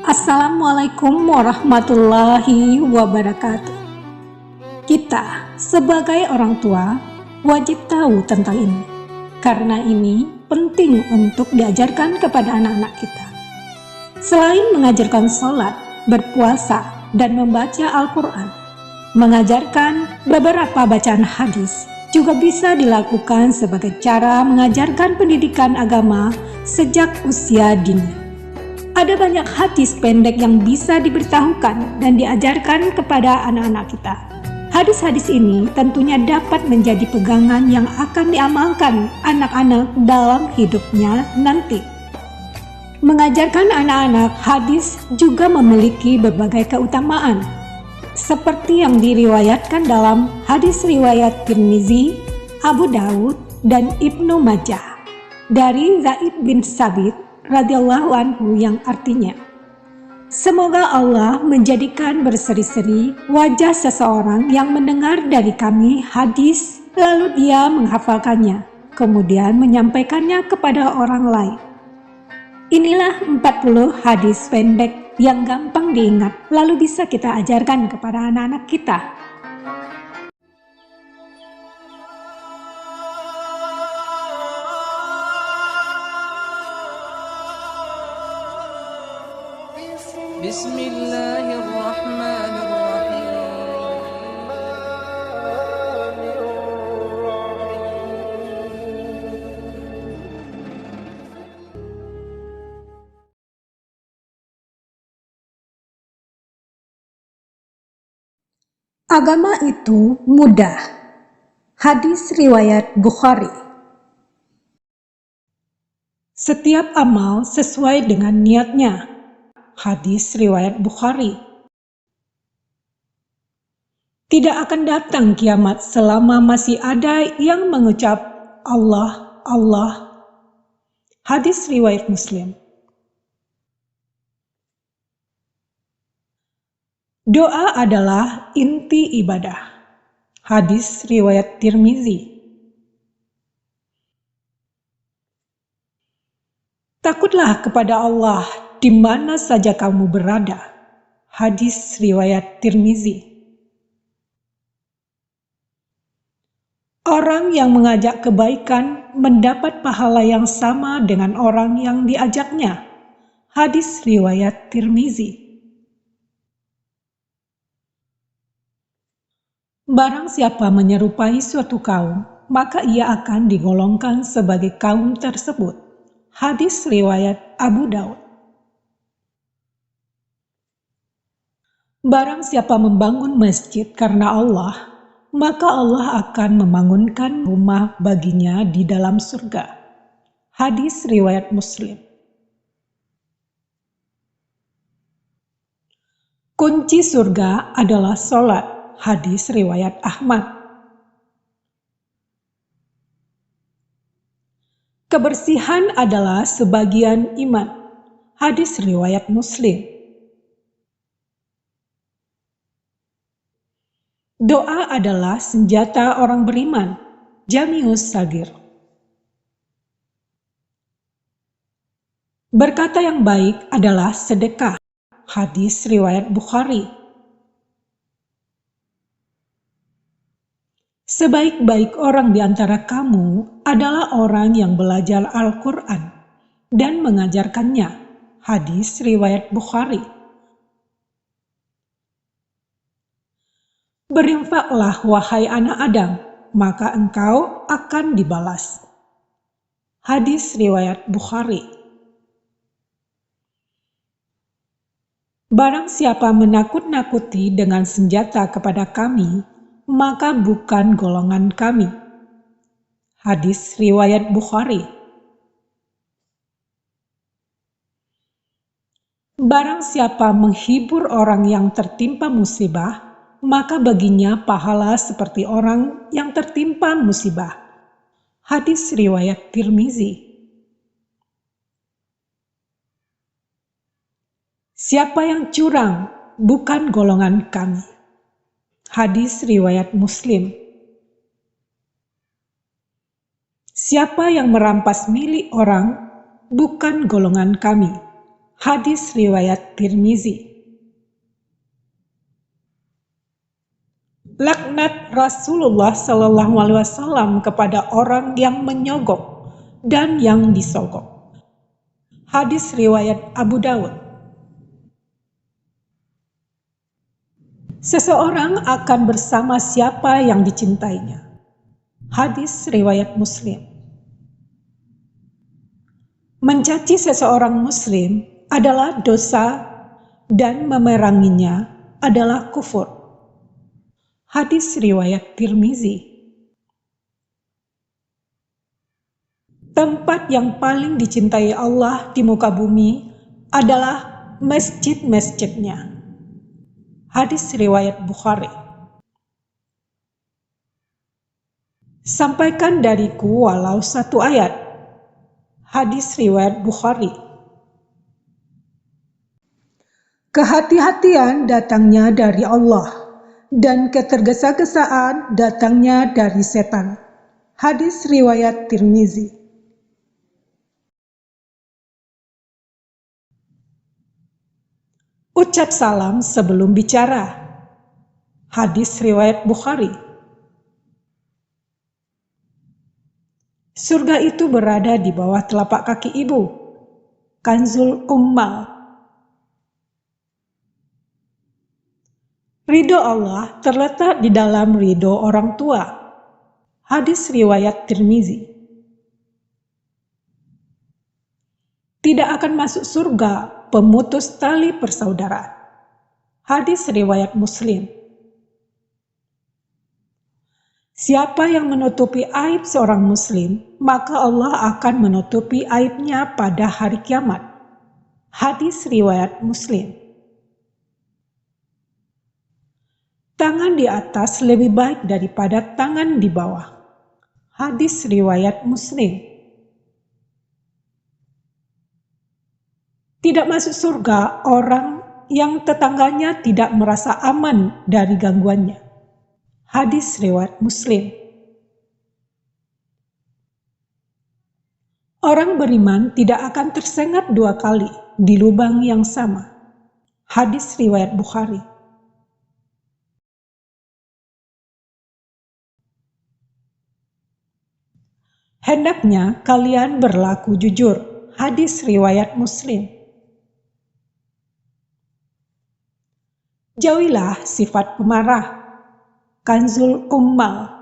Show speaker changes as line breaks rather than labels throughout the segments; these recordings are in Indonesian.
Assalamualaikum warahmatullahi wabarakatuh. Kita sebagai orang tua wajib tahu tentang ini, karena ini penting untuk diajarkan kepada anak-anak kita. Selain mengajarkan sholat, berpuasa, dan membaca Al-Quran, mengajarkan beberapa bacaan hadis juga bisa dilakukan sebagai cara mengajarkan pendidikan agama sejak usia dini. Ada banyak hadis pendek yang bisa diberitahukan dan diajarkan kepada anak-anak kita. Hadis-hadis ini tentunya dapat menjadi pegangan yang akan diamalkan anak-anak dalam hidupnya nanti. Mengajarkan anak-anak hadis juga memiliki berbagai keutamaan, seperti yang diriwayatkan dalam hadis riwayat Tirmizi, Abu Daud, dan Ibnu Majah dari Zaid bin Sabit radhiyallahu anhu, yang artinya, semoga Allah menjadikan berseri-seri wajah seseorang yang mendengar dari kami hadis, lalu dia menghafalkannya, kemudian menyampaikannya kepada orang lain. Inilah 40 hadis pendek yang gampang diingat, lalu bisa kita ajarkan kepada anak-anak kita.
Bismillahirrahmanirrahim.
Agama itu mudah. Hadis riwayat Bukhari. Setiap amal sesuai dengan niatnya. Hadis riwayat Bukhari. Tidak akan datang kiamat selama masih ada yang mengucap Allah, Allah. Hadis riwayat Muslim. Doa adalah inti ibadah. Hadis riwayat Tirmizi. Takutlah kepada Allah di mana saja kamu berada. Hadis riwayat Tirmizi. Orang yang mengajak kebaikan mendapat pahala yang sama dengan orang yang diajaknya. Hadis riwayat Tirmizi. Barang siapa menyerupai suatu kaum, maka ia akan digolongkan sebagai kaum tersebut. Hadis riwayat Abu Daud. Barang siapa membangun masjid karena Allah, maka Allah akan membangunkan rumah baginya di dalam surga. Hadis riwayat Muslim. Kunci surga adalah sholat. Hadis riwayat Ahmad. Kebersihan adalah sebagian iman. Hadis riwayat Muslim. Doa adalah senjata orang beriman. Jami'us Sagir. Berkata yang baik adalah sedekah. Hadis riwayat Bukhari. Sebaik-baik orang di antara kamu adalah orang yang belajar Al-Quran dan mengajarkannya. Hadis riwayat Bukhari. Berinfaklah wahai anak Adam, maka engkau akan dibalas. Hadis riwayat Bukhari. Barang siapa menakut-nakuti dengan senjata kepada kami, maka bukan golongan kami. Hadis riwayat Bukhari. Barang siapa menghibur orang yang tertimpa musibah, maka baginya pahala seperti orang yang tertimpa musibah. Hadis riwayat Tirmizi. Siapa yang curang bukan golongan kami. Hadis riwayat Muslim. Siapa yang merampas milik orang bukan golongan kami. Hadis riwayat Tirmizi. Laknat Rasulullah SAW kepada orang yang menyogok dan yang disogok. Hadis riwayat Abu Dawud. Seseorang akan bersama siapa yang dicintainya. Hadis riwayat Muslim. Mencaci seseorang muslim adalah dosa dan memeranginya adalah kufur. Hadis riwayat Tirmizi. Tempat yang paling dicintai Allah di muka bumi adalah masjid-masjidnya. Hadis riwayat Bukhari. Sampaikan dariku walau satu ayat. Hadis riwayat Bukhari. Kehati-hatian datangnya dari Allah dan ketergesa-gesaan datangnya dari setan. Hadis riwayat Tirmizi. Ucap salam sebelum bicara. Hadis riwayat Bukhari. Surga itu berada di bawah telapak kaki ibu. Kanzul Ummal. Ridho Allah terletak di dalam ridho orang tua. Hadis riwayat Tirmizi. Tidak akan masuk surga pemutus tali persaudaraan. Hadis riwayat Muslim. Siapa yang menutupi aib seorang muslim, maka Allah akan menutupi aibnya pada hari kiamat. Hadis riwayat Muslim. Tangan di atas lebih baik daripada tangan di bawah. Hadis riwayat Muslim. Tidak masuk surga orang yang tetangganya tidak merasa aman dari gangguannya. Hadis riwayat Muslim. Orang beriman tidak akan tersengat dua kali di lubang yang sama. Hadis riwayat Bukhari. Hendaknya kalian berlaku jujur. Hadis riwayat Muslim. Jauhilah sifat pemarah. Kanzul Ummal.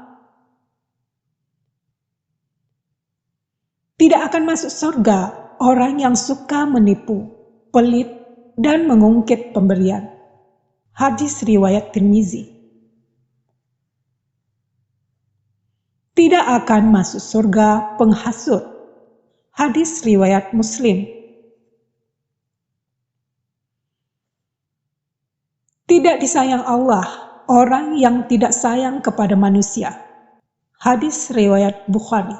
Tidak akan masuk surga orang yang suka menipu, pelit, dan mengungkit pemberian. Hadis riwayat Tirmizi. Tidak akan masuk surga penghasut. Hadis riwayat Muslim. Tidak disayang Allah orang yang tidak sayang kepada manusia. Hadis riwayat Bukhari.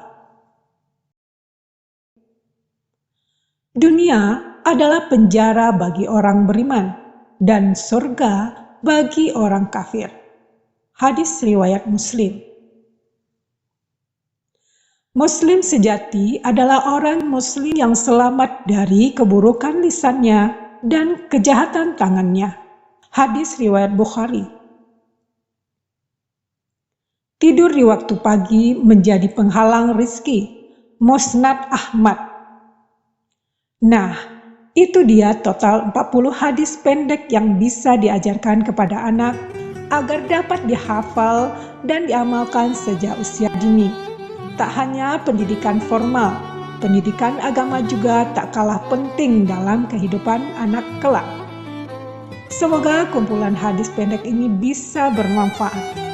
Dunia adalah penjara bagi orang beriman dan surga bagi orang kafir. Hadis riwayat Muslim. Muslim sejati adalah orang muslim yang selamat dari keburukan lisannya dan kejahatan tangannya. Hadis riwayat Bukhari. Tidur di waktu pagi menjadi penghalang rizki. Musnad Ahmad. Nah, itu dia total 40 hadis pendek yang bisa diajarkan kepada anak agar dapat dihafal dan diamalkan sejak usia dini. Tak hanya pendidikan formal, pendidikan agama juga tak kalah penting dalam kehidupan anak kelak. Semoga kumpulan hadis pendek ini bisa bermanfaat.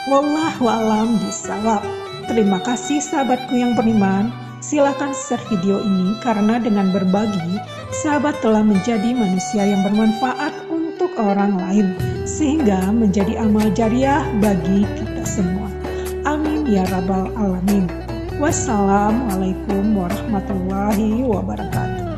Wallahu a'lam bishawab. Terima kasih sahabatku yang beriman. Silakan share video ini karena dengan berbagi, sahabat telah menjadi manusia yang bermanfaat untuk orang lain, sehingga menjadi amal jariah bagi kita semua. Amin ya rabbal alamin. Wassalamualaikum warahmatullahi wabarakatuh.